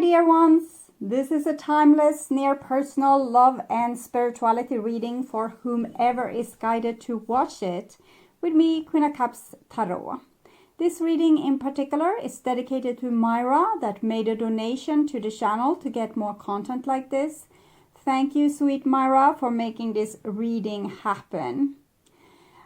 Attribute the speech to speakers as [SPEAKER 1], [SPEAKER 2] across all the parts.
[SPEAKER 1] dear ones. This is a timeless, near personal love and spirituality reading for whomever is guided to watch it with me, Queen of Cups Tarot. This reading in particular is dedicated to Myra that made a donation to the channel to get more content like this. Thank you, sweet Myra, for making this reading happen.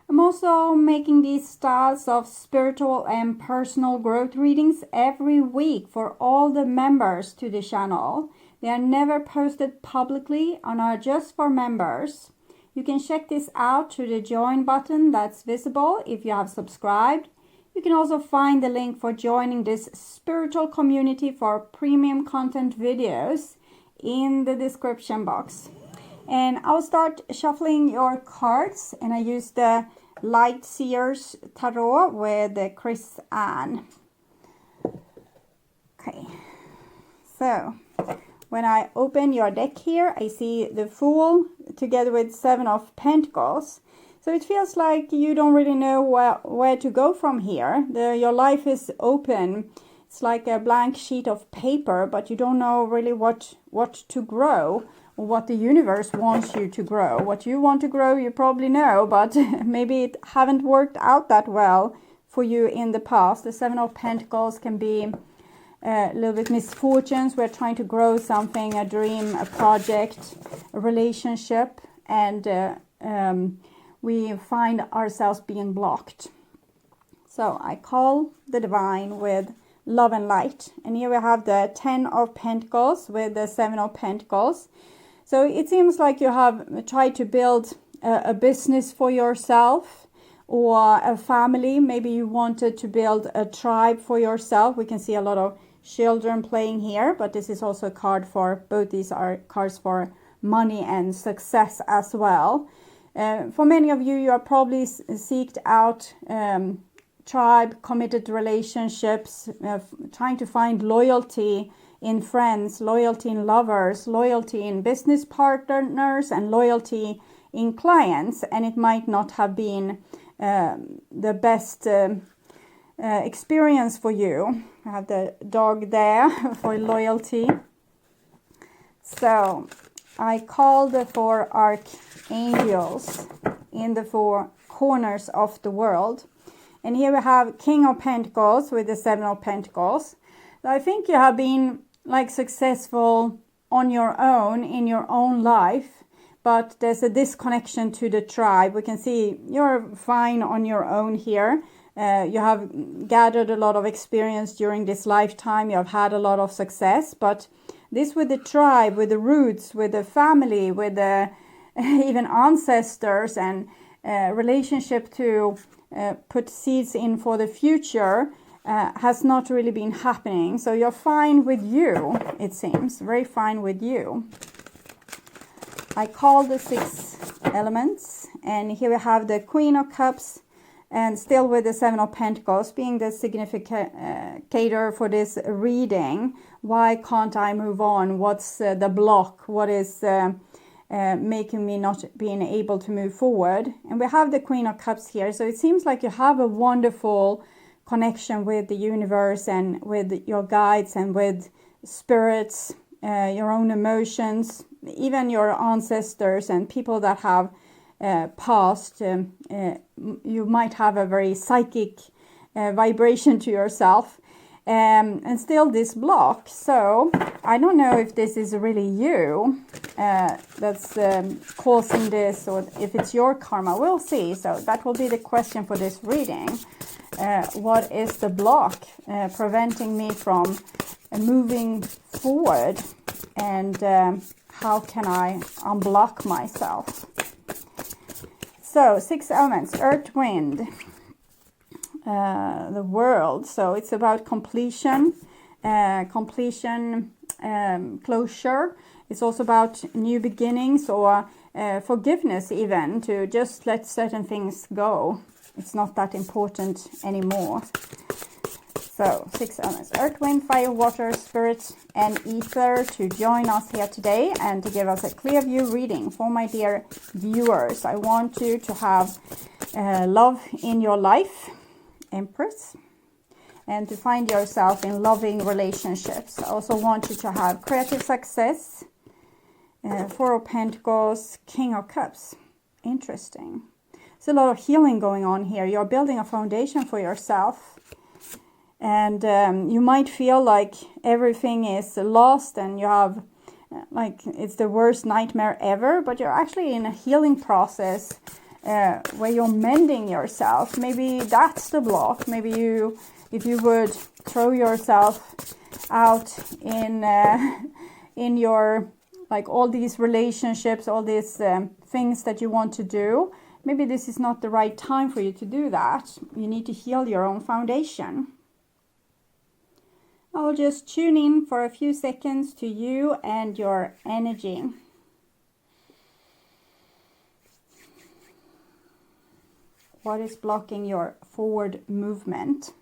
[SPEAKER 1] I'm also making these styles of spiritual and personal growth readings every week for all the members to the channel. They are never posted publicly and are just for members. You can check this out through the join button that's visible if you have subscribed. You can also find the link for joining this spiritual community for premium content videos in the description box. And I'll start shuffling your cards, and I use the Light SEER'S Tarot with Chris Ann. Okay, so when I open your deck here, I see the Fool together with Seven of Pentacles. So it feels like you don't really know where to go from here. Your life is open. It's like a blank sheet of paper, but you don't know really what to grow, or what the universe wants you to grow. What you want to grow, you probably know, but maybe it haven't worked out that well for you in the past. The Seven of Pentacles can be a little bit misfortunes. We're trying to grow something, a dream, a project, a relationship, and we find ourselves being blocked. So I call the divine with love and light. And here we have the 10 of Pentacles with the 7 of Pentacles. So it seems like you have tried to build a business for yourself or a family. Maybe you wanted to build a tribe for yourself. We can see a lot of children playing here, but this is also a card for, both these are cards for money and success as well. For many of you, you are probably seeked out tribe, committed relationships, trying to find loyalty in friends, loyalty in lovers, loyalty in business partners, and loyalty in clients. And it might not have been the best experience for you. I have the dog there for loyalty. So I call the 4 archangels in the 4 corners of the world. And here we have King of Pentacles with the 7 of Pentacles. So I think you have been like successful on your own, in your own life, but there's a disconnection to the tribe. We can see you're fine on your own here. You have gathered a lot of experience during this lifetime. You have had a lot of success, but this with the tribe, with the roots, with the family, with the even ancestors and relationship to put seeds in for the future has not really been happening. So you're fine with you, it seems, very fine with you. I call the 6 elements, and here we have the Queen of Cups, and still with the 7 of Pentacles being the significator for this reading. Why can't I move on? What's the block? What is making me not being able to move forward? And we have the Queen of Cups here. So it seems like you have a wonderful connection with the universe and with your guides and with spirits, your own emotions, even your ancestors and people that have passed. You might have a very psychic vibration to yourself. And still this block. So I don't know if this is really you that's causing this, or if it's your karma. We'll see. So that will be the question for this reading. What is the block preventing me from moving forward, and how can I unblock myself? So 6 elements: earth, wind, the world. So it's about completion, closure. It's also about new beginnings, or forgiveness, even to just let certain things go. It's not that important anymore. So 6 elements: earth, wind, fire, water, spirit, and ether, to join us here today and to give us a clear view reading for my dear viewers. I want you to have love in your life, Empress, and to find yourself in loving relationships. I also want you to have creative success. Four of Pentacles, King of Cups. Interesting. There's a lot of healing going on here. You're building a foundation for yourself. And you might feel like everything is lost and you have, like, it's the worst nightmare ever. But you're actually in a healing process where you're mending yourself. Maybe that's the block. Maybe you, if you would throw yourself out in your, like, all these relationships, all these things that you want to do, maybe this is not the right time for you to do that. You need to heal your own foundation. I'll just tune in for a few seconds to you and your energy. What is blocking your forward movement?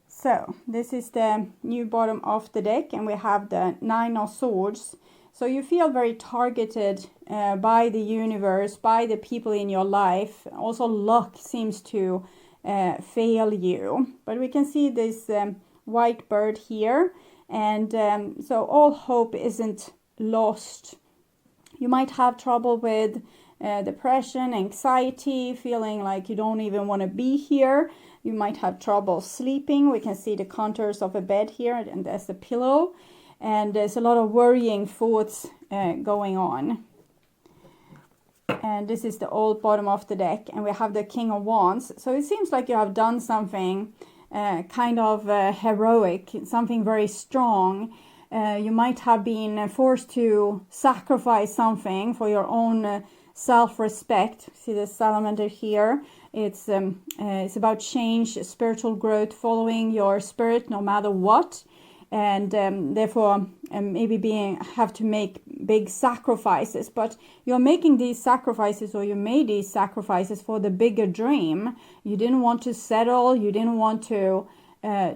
[SPEAKER 1] So this is the new bottom of the deck, and we have the Nine of Swords. So you feel very targeted by the universe, by the people in your life. Also luck seems to fail you. But we can see this white bird here, and so all hope isn't lost. You might have trouble with depression, anxiety, feeling like you don't even want to be here. You might have trouble sleeping. We can see the contours of a bed here, and there's a pillow, and there's a lot of worrying thoughts going on. And this is the old bottom of the deck, and we have the King of Wands. So it seems like you have done something kind of heroic, something very strong. You might have been forced to sacrifice something for your own self-respect. See the salamander here. It's about change, spiritual growth, following your spirit no matter what, and therefore maybe have to make big sacrifices. But you're making these sacrifices, or you made these sacrifices for the bigger dream. You didn't want to settle. You didn't want to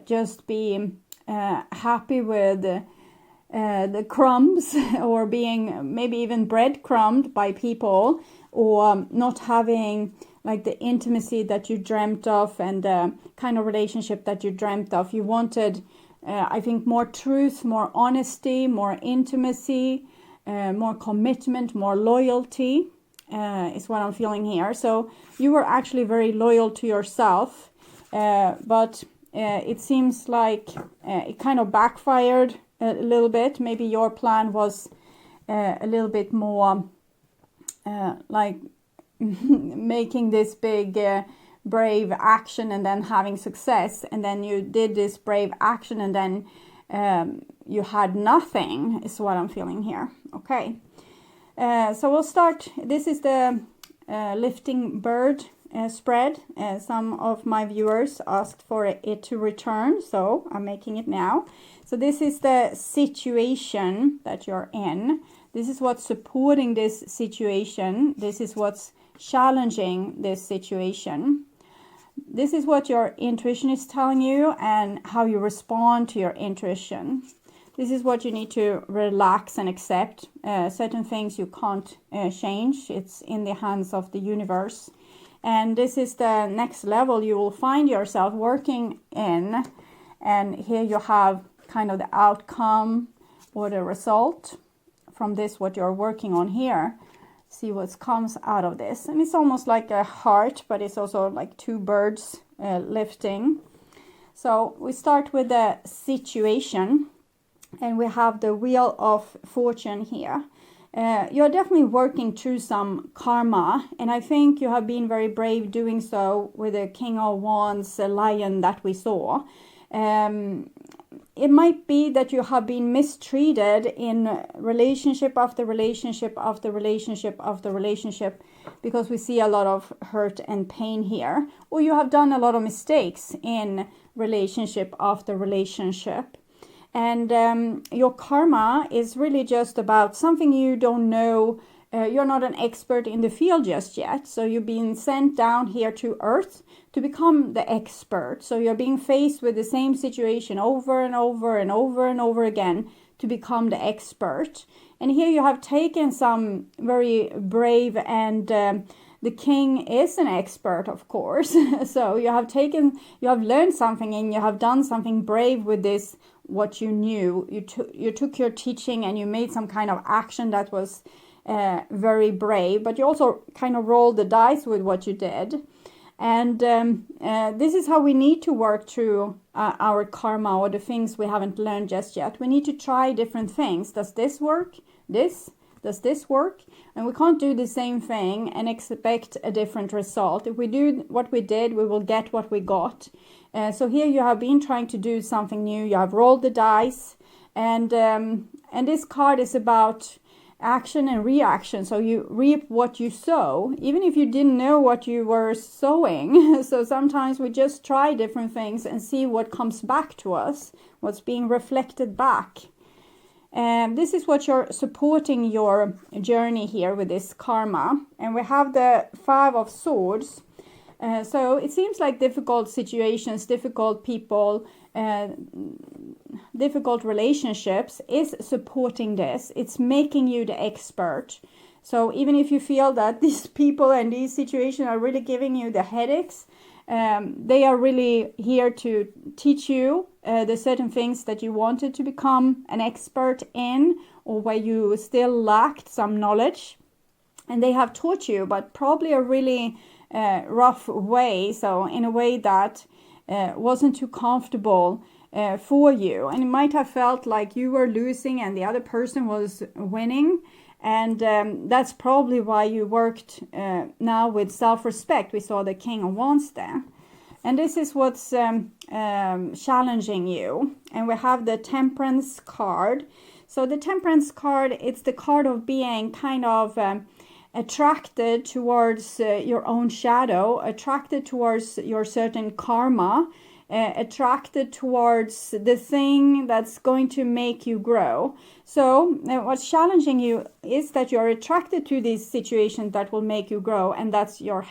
[SPEAKER 1] just be happy with the crumbs, or being maybe even breadcrumbed by people, or not having like the intimacy that you dreamt of and the kind of relationship that you dreamt of. You wanted, I think, more truth, more honesty, more intimacy, more commitment, more loyalty is what I'm feeling here. So you were actually very loyal to yourself, but it seems like it kind of backfired a little bit. Maybe your plan was a little bit more like making this big brave action and then having success, and then you did this brave action and then you had nothing, is what I'm feeling here. Okay, so we'll start. This is the lifting bird spread. Some of my viewers asked for it to return, so I'm making it now. So this is the situation that you're in. This is what's supporting this situation. This is what's challenging this situation. This is what your intuition is telling you and how you respond to your intuition. This is what you need to relax and accept. Certain things you can't change. It's in the hands of the universe. And this is the next level you will find yourself working in. And here you have kind of the outcome or the result from this, what you're working on here. See what comes out of this. And it's almost like a heart, but it's also like two birds lifting. So we start with the situation, and we have the Wheel of Fortune here. You're definitely working through some karma, and I think you have been very brave doing so with the King of Wands, the lion that we saw. It might be that you have been mistreated in relationship after relationship after relationship after relationship, because we see a lot of hurt and pain here. Or you have done a lot of mistakes in relationship after relationship. And your karma is really just about something you don't know. You're not an expert in the field just yet. So you're being sent down here to earth to become the expert. So you're being faced with the same situation over and over and over and over again to become the expert. And here you have taken some very brave and the king is an expert, of course. So you have learned something, and you have done something brave with this, what you knew. You took your teaching and you made some kind of action that was very brave, but you also kind of rolled the dice with what you did. And this is how we need to work through our karma, or the things we haven't learned just yet. We need to try different things. Does this work? Does this work? And we can't do the same thing and expect a different result. If we do what we did, we will get what we got. So here you have been trying to do something new. You have rolled the dice, and this card is about action and reaction. So you reap what you sow, even if you didn't know what you were sowing. So sometimes we just try different things and see what comes back to us, what's being reflected back. This is what you're supporting your journey here with this karma. And we have the 5 of Swords. So it seems like difficult situations, difficult people, difficult relationships is supporting this. It's making you the expert. So even if you feel that these people and these situations are really giving you the headaches, they are really here to teach you the certain things that you wanted to become an expert in, or where you still lacked some knowledge. And they have taught you, but probably a really rough way. So in a way that wasn't too comfortable for you. And it might have felt like you were losing and the other person was winning. And that's probably why you worked now with self-respect. We saw the King of Wands there. And this is what's challenging you. And we have the Temperance card. So the Temperance card, it's the card of being kind of attracted towards your own shadow, attracted towards your certain karma, attracted towards the thing that's going to make you grow. So what's challenging you is that you're attracted to these situations that will make you grow, and that's your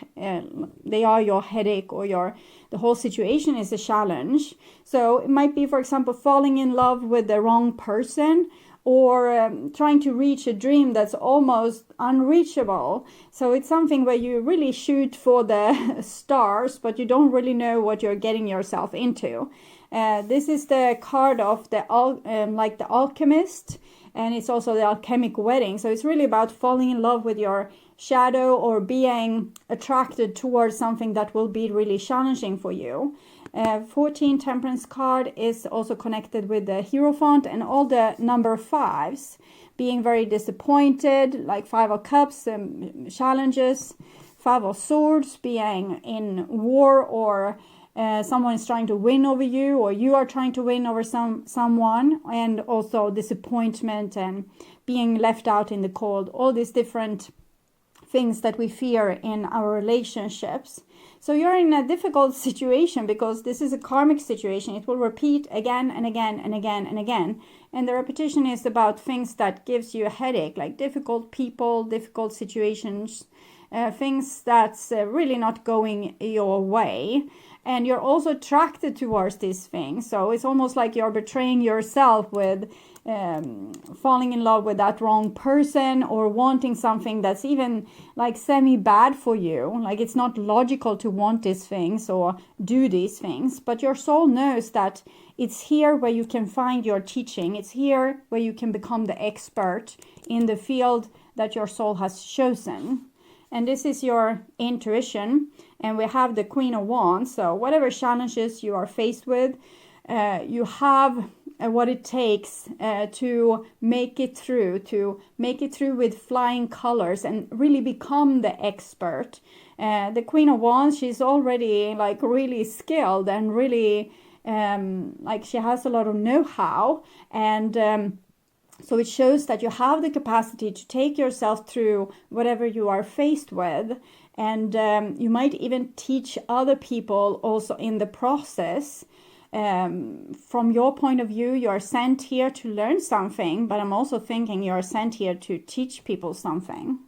[SPEAKER 1] they are your headache, or the whole situation is a challenge. So it might be, for example, falling in love with the wrong person, or trying to reach a dream that's almost unreachable. So it's something where you really shoot for the stars, but you don't really know what you're getting yourself into. This is the card of the like the alchemist, and it's also the alchemic wedding. So it's really about falling in love with your shadow, or being attracted towards something that will be really challenging for you. 14 Temperance card is also connected with the Hierophant and all the number 5s, being very disappointed, like 5 of Cups, challenges, 5 of Swords, being in war, or someone is trying to win over you, or you are trying to win over someone, and also disappointment and being left out in the cold, all these different things that we fear in our relationships. So you're in a difficult situation because this is a karmic situation. It will repeat again and again and again and again. And the repetition is about things that gives you a headache, like difficult people, difficult situations, things that's really not going your way. And you're also attracted towards these things. So it's almost like you're betraying yourself with falling in love with that wrong person, or wanting something that's even like semi-bad for you. Like it's not logical to want these things or do these things, but your soul knows that it's here where you can find your teaching. It's here where you can become the expert in the field that your soul has chosen. And this is your intuition. And we have the Queen of Wands. So whatever challenges you are faced with, you have what it takes to make it through with flying colors and really become the expert. The Queen of Wands, she's already like really skilled and really like she has a lot of know-how, and so it shows that you have the capacity to take yourself through whatever you are faced with, and you might even teach other people also in the process. From your point of view, you are sent here to learn something, but I'm also thinking you are sent here to teach people something.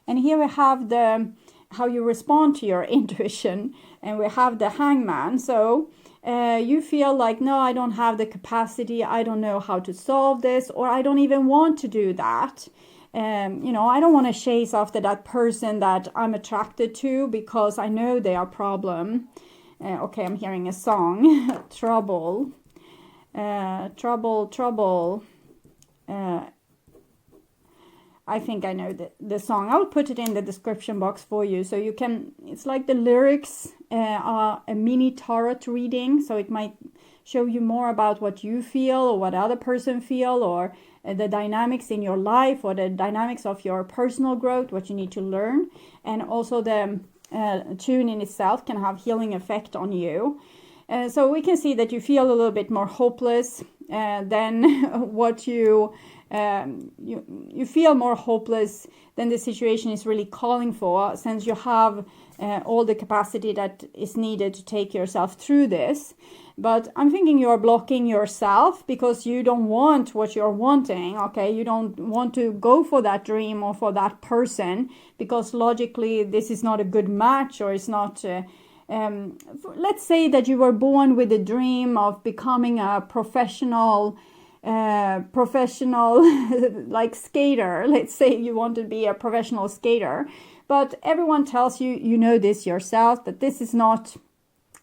[SPEAKER 1] And here we have the how you respond to your intuition, and we have the Hangman. So you feel like, no, I don't have the capacity, I don't know how to solve this, or I don't even want to do that. you know, I don't want to chase after that person that I'm attracted to because I know they are a problem. Okay, I'm hearing a song. Trouble. Trouble. I think I know the song. I'll put it in the description box for you so you can, it's like the lyrics are a mini tarot reading, so it might show you more about what you feel or what other person feel, or the dynamics in your life, or the dynamics of your personal growth, what you need to learn. And also the tune in itself can have healing effect on you. So we can see that you feel a little bit more hopeless than what you feel more hopeless than the situation is really calling for, since you have all the capacity that is needed to take yourself through this. But I'm thinking you're blocking yourself because you don't want what you're wanting, okay? You don't want to go for that dream or for that person because logically this is not a good match, or it's not... let's say that you were born with a dream of becoming a professional like skater. Let's say you want to be a professional skater, but everyone tells you, you know this yourself, that this is not,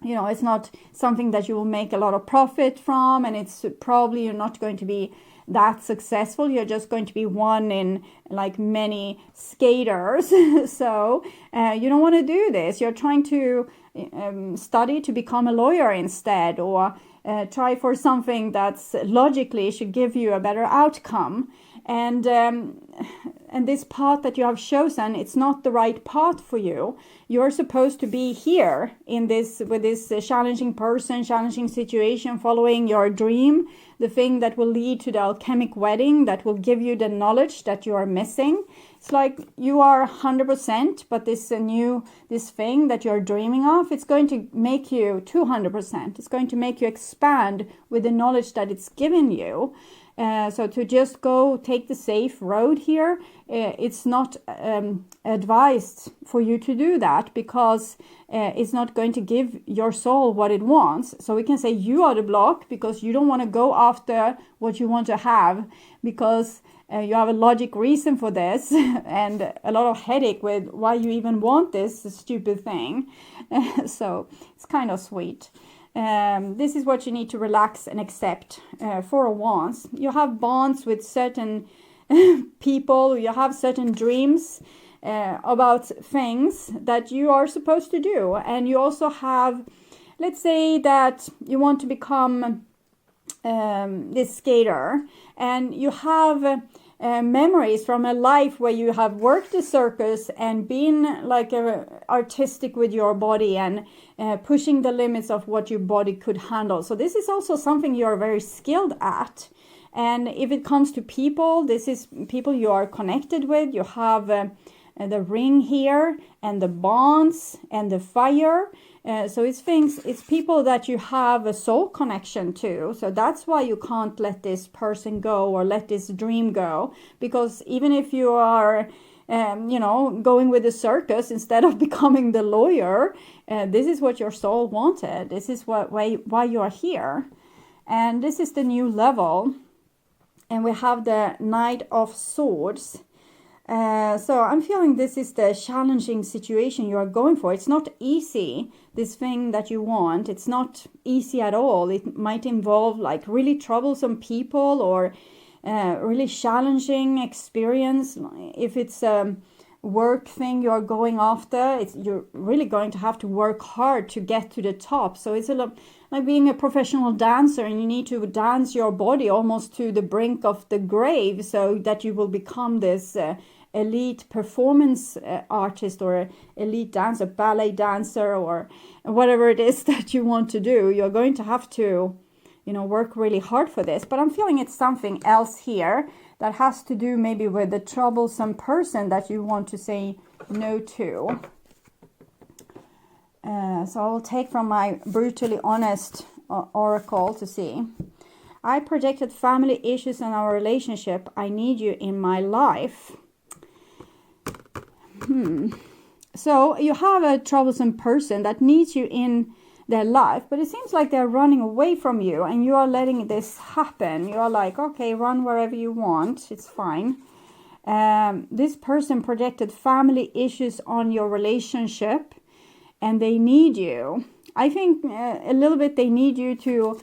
[SPEAKER 1] you know, it's not something that you will make a lot of profit from, and it's probably you're not going to be that successful. You're just going to be one in like many skaters. So you don't want to do this. You're trying to study to become a lawyer instead, or try for something that's logically should give you a better outcome. And this path that you have chosen, it's not the right path for you. You're supposed to be here in this, with this challenging person, challenging situation, following your dream, the thing that will lead to the alchemic wedding, that will give you the knowledge that you are missing. It's like you are 100%, but this thing that you're dreaming of, it's going to make you 200%. It's going to make you expand with the knowledge that it's given you. So to just go take the safe road here, it's not advised for you to do that, because it's not going to give your soul what it wants. So we can say you are the block because you don't want to go after what you want to have, because you have a logic reason for this and a lot of headache with why you even want this stupid thing. So it's kind of sweet. This is what you need to relax and accept for once. You have bonds with certain people, you have certain dreams about things that you are supposed to do. And you also have, let's say that you want to become this skater, and you have memories from a life where you have worked the circus and been like artistic with your body and pushing the limits of what your body could handle. So this is also something you're very skilled at. And if it comes to people, this is people you are connected with. You have the ring here, and the bonds, and the fire. So it's people that you have a soul connection to. So that's why you can't let this person go or let this dream go. Because even if you are, going with the circus instead of becoming the lawyer, this is what your soul wanted. This is why you are here. And this is the new level. And we have the Knight of Swords. So I'm feeling this is the challenging situation you are going for. It's not easy, this thing that you want. It's not easy at all. It might involve like really troublesome people or really challenging experience. If it's a work thing you're going after, you're really going to have to work hard to get to the top. So it's a lot like being a professional dancer, and you need to dance your body almost to the brink of the grave so that you will become this elite performance artist or elite dancer, ballet dancer, or whatever it is that you want to do. You're going to have to, work really hard for this. But I'm feeling it's something else here that has to do maybe with the troublesome person that you want to say no to. So I'll take from my brutally honest oracle to see. I projected family issues in our relationship. I need you in my life. So you have a troublesome person that needs you in their life, but it seems like they're running away from you, and you are letting this happen. You are like, okay, run wherever you want. It's fine. This person projected family issues on your relationship, and they need you. I think a little bit they need you to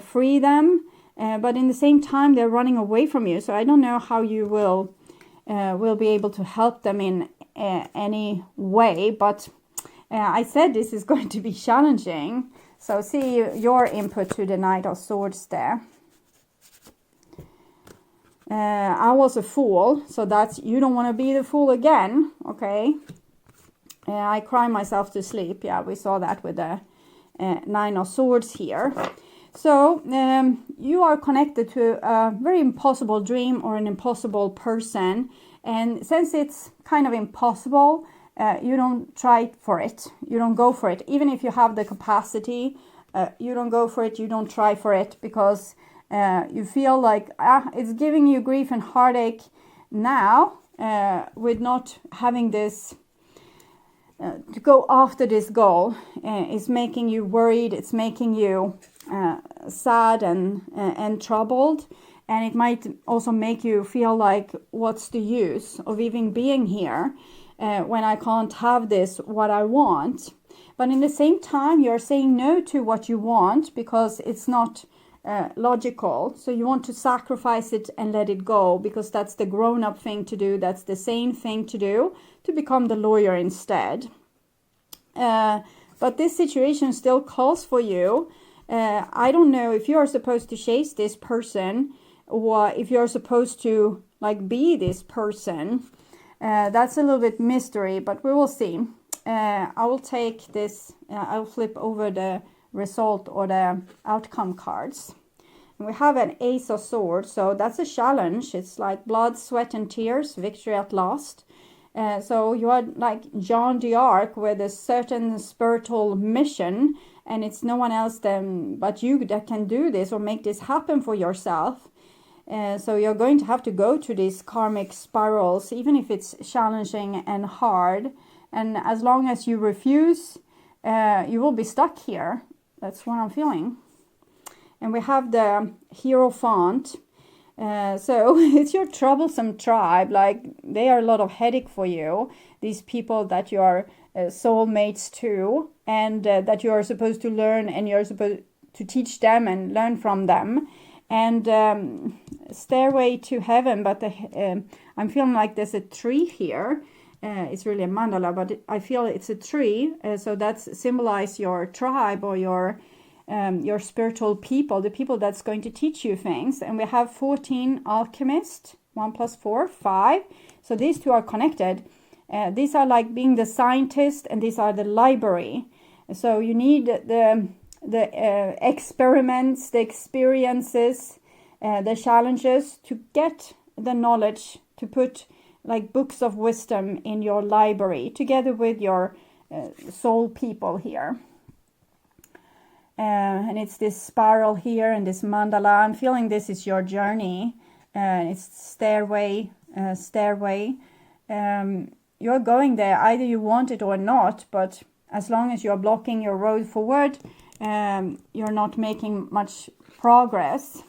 [SPEAKER 1] free them, but in the same time they're running away from you. So I don't know how you will be able to help them in any way, but I said this is going to be challenging. So see your input to the Knight of Swords there. I was a fool, so that's, you don't want to be the fool again, okay? I cry myself to sleep. Yeah, we saw that with the Nine of Swords here. So you are connected to a very impossible dream or an impossible person, and since it's kind of impossible, you don't try for it. You don't go for it. Even if you have the capacity, you don't go for it. You don't try for it because you feel like it's giving you grief and heartache now with not having this to go after this goal. Is making you worried. It's making you sad and troubled, and it might also make you feel like, what's the use of even being here when I can't have this what I want? But in the same time, you're saying no to what you want because it's not logical. So you want to sacrifice it and let it go because that's the grown-up thing to do. That's the sane thing to do, to become the lawyer instead. But this situation still calls for you. I don't know if you're supposed to chase this person or if you're supposed to like be this person. That's a little bit mystery, but we will see. I will take this, I'll flip over the result or the outcome cards. And we have an Ace of Swords, so that's a challenge. It's like blood, sweat and tears, victory at last. So you are like John the Ark with a certain spiritual mission, and it's no one else but you that can do this or make this happen for yourself. So you're going to have to go to these karmic spirals, even if it's challenging and hard. And as long as you refuse, you will be stuck here. That's what I'm feeling. And we have the Hierophant. So it's your troublesome tribe. Like, they are a lot of headache for you. These people that you are soulmates to, and that you are supposed to learn, and you're supposed to teach them and learn from them. And Stairway to Heaven, but I'm feeling like there's a tree here. It's really a mandala, but I feel it's a tree. So that's symbolize your tribe or your spiritual people, the people that's going to teach you things. And we have 14 alchemists, 1 + 4, 5. So these two are connected. These are like being the scientist, and these are the library. So you need the experiments, the experiences, the challenges to get the knowledge, to put like books of wisdom in your library together with your soul people here. And it's this spiral here and this mandala. I'm feeling this is your journey. It's stairway. You're going there, either you want it or not, but as long as you're blocking your road forward, you're not making much progress.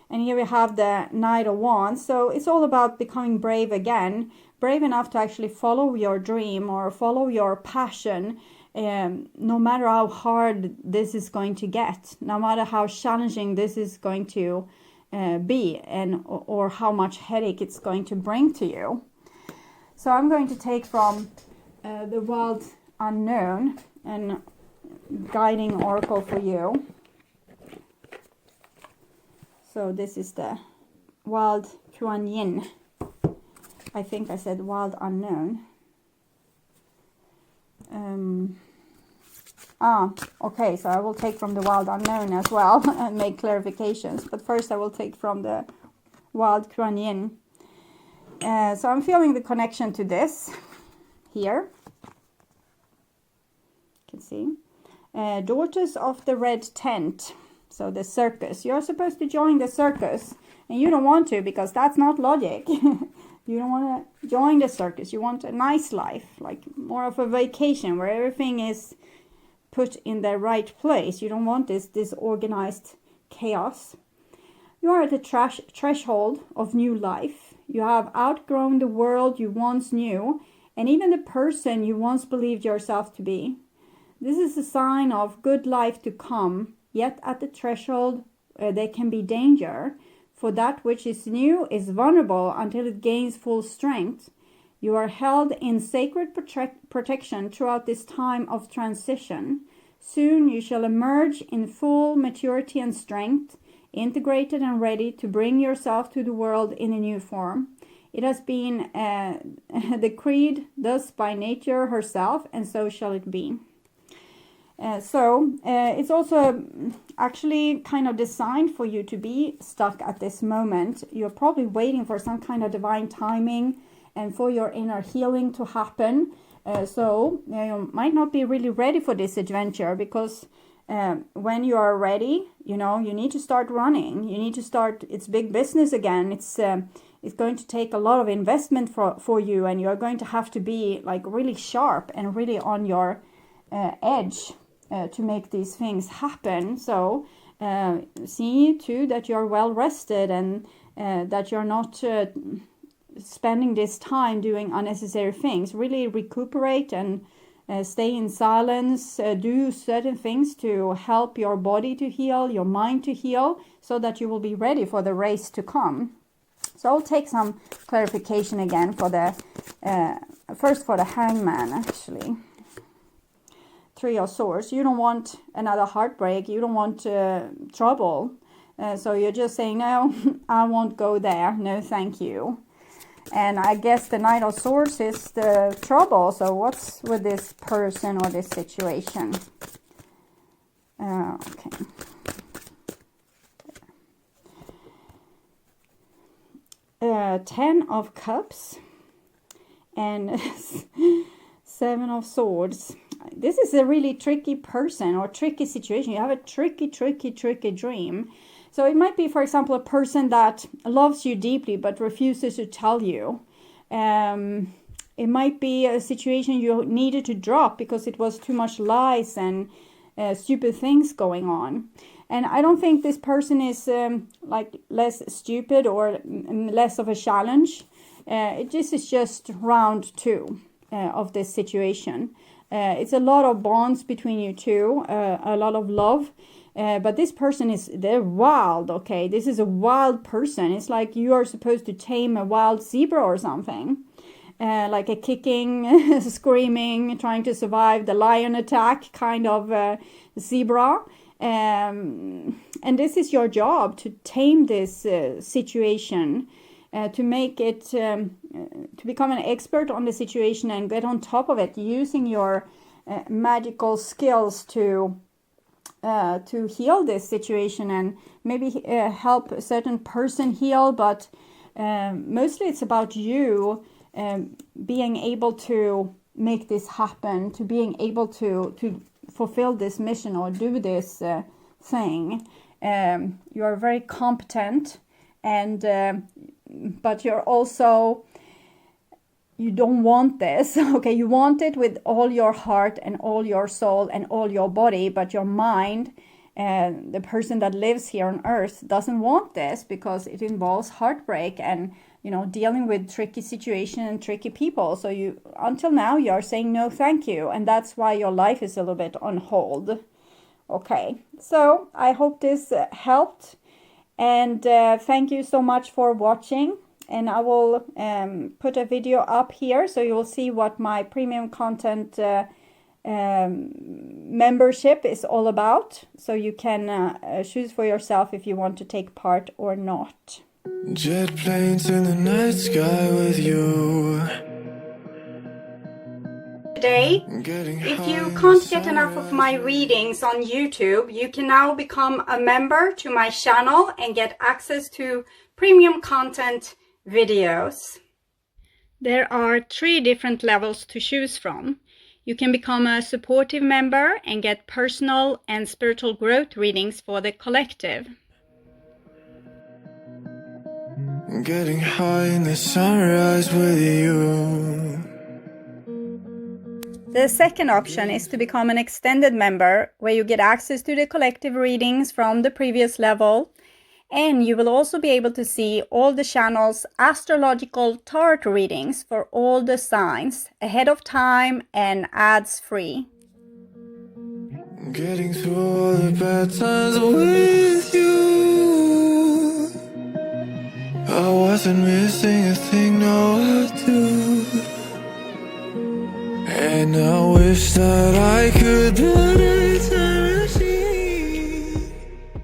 [SPEAKER 1] And here we have the Knight of Wands. So it's all about becoming brave again, brave enough to actually follow your dream or follow your passion, no matter how hard this is going to get, no matter how challenging this is going to be, and or how much headache it's going to bring to you. So I'm going to take from the Wild Unknown and guiding oracle for you. So this is the Wild Kuan Yin. I think I said Wild Unknown. Okay, so I will take from the Wild Unknown as well and make clarifications. But first I will take from the Wild Kuan Yin. So I'm feeling the connection to this here. You can see. Daughters of the Red Tent. So the circus. You're supposed to join the circus. And you don't want to, because that's not logic. You don't want to join the circus. You want a nice life. Like more of a vacation where everything is put in the right place. You don't want this disorganized chaos. You are at the threshold of new life. You have outgrown the world you once knew, and even the person you once believed yourself to be. This is a sign of good life to come, yet at the threshold there can be danger, for that which is new is vulnerable until it gains full strength. You are held in sacred protection throughout this time of transition. Soon you shall emerge in full maturity and strength, integrated and ready to bring yourself to the world in a new form. It has been decreed thus by nature herself, and so shall it be. So it's also actually kind of designed for you to be stuck at this moment. You're probably waiting for some kind of divine timing and for your inner healing to happen. So you might not be really ready for this adventure, because when you are ready, you know, you need to start running. You need to start, it's big business again. It's going to take a lot of investment for you, and you're going to have to be like really sharp and really on your edge to make these things happen. So see too that you're well rested, and that you're not spending this time doing unnecessary things. Really recuperate and stay in silence, do certain things to help your body to heal, your mind to heal, so that you will be ready for the race to come. So I'll take some clarification again for the first for the Hangman, actually. Three of Swords. You don't want another heartbreak. You don't want trouble. So you're just saying, no, I won't go there. No, thank you. And I guess the Knight of Swords is the trouble. So what's with this person or this situation? Okay. Ten of Cups and Seven of Swords. This is a really tricky person or tricky situation. You have a tricky dream. So it might be, for example, a person that loves you deeply but refuses to tell you. It might be a situation you needed to drop because it was too much lies and stupid things going on. And I don't think this person is like less stupid or less of a challenge. This is just round two of this situation. It's a lot of bonds between you two, a lot of love. But this person they're wild, okay? This is a wild person. It's like you are supposed to tame a wild zebra or something. Like a kicking, screaming, trying to survive the lion attack kind of zebra. And this is your job, to tame this situation, to make it, to become an expert on the situation and get on top of it, using your magical skills to heal this situation and maybe help a certain person heal. But mostly it's about you being able to make this happen, to being able to fulfill this mission or do this thing. You are very competent, and but you're also, you don't want this, okay? You want it with all your heart and all your soul and all your body, but your mind, the person that lives here on earth, doesn't want this because it involves heartbreak and, you know, dealing with tricky situations and tricky people. So you, until now, you are saying no thank you, and that's why your life is a little bit on hold. Okay, so I hope this helped, and thank you so much for watching. And I will put a video up here so you will see what my premium content membership is all about. So you can choose for yourself if you want to take part or not.
[SPEAKER 2] Jet planes in the night sky with you.
[SPEAKER 1] Today, if you can't get enough of my readings on YouTube, you can now become a member to my channel and get access to premium content videos. There are 3 different levels to choose from. You can become a supportive member and get personal and spiritual growth readings for the collective.
[SPEAKER 2] Getting high in the sunrise with you.
[SPEAKER 1] The second option is to become an extended member, where you get access to the collective readings from the previous level And you will also be able to see all the channel's astrological tarot readings for all the signs ahead of time and ads free.
[SPEAKER 2] Getting through all the bad times with you. I wasn't missing a thing, no I do. And I wish that I could build a time machine.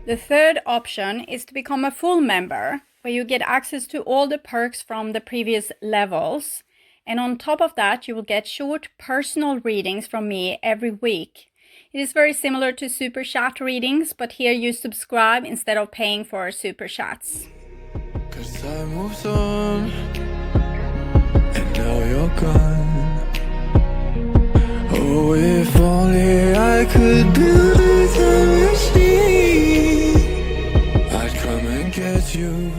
[SPEAKER 1] The third option is to become a full member, where you get access to all the perks from the previous levels. And on top of that, you will get short personal readings from me every week. It is very similar to super chat readings, but here you subscribe instead of paying for super chats.
[SPEAKER 2] 'Cause time moves on, and now you're gone. Oh, if only I could build a time machine, I'd come and get you.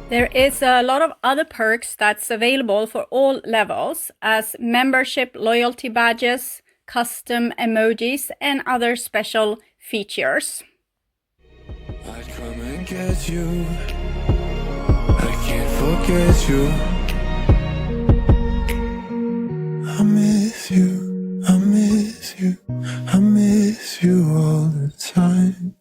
[SPEAKER 1] There is a lot of other perks that's available for all levels, as membership loyalty badges, custom emojis, and other special features.
[SPEAKER 2] I'd come and get you. I can't forget you. I miss you, I miss you, I miss you all the time.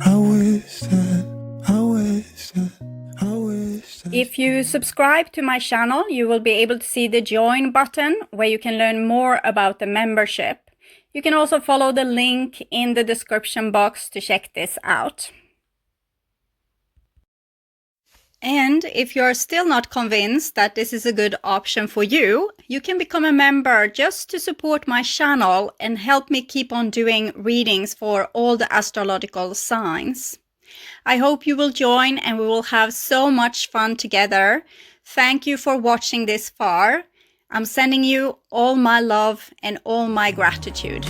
[SPEAKER 2] I wish that, I wish that, I wish that.
[SPEAKER 1] If you subscribe to my channel, you will be able to see the join button where you can learn more about the membership. You can also follow the link in the description box to check this out. And if you're still not convinced that this is a good option for you, you can become a member just to support my channel and help me keep on doing readings for all the astrological signs. I hope you will join and we will have so much fun together. Thank you for watching this far. I'm sending you all my love and all my gratitude.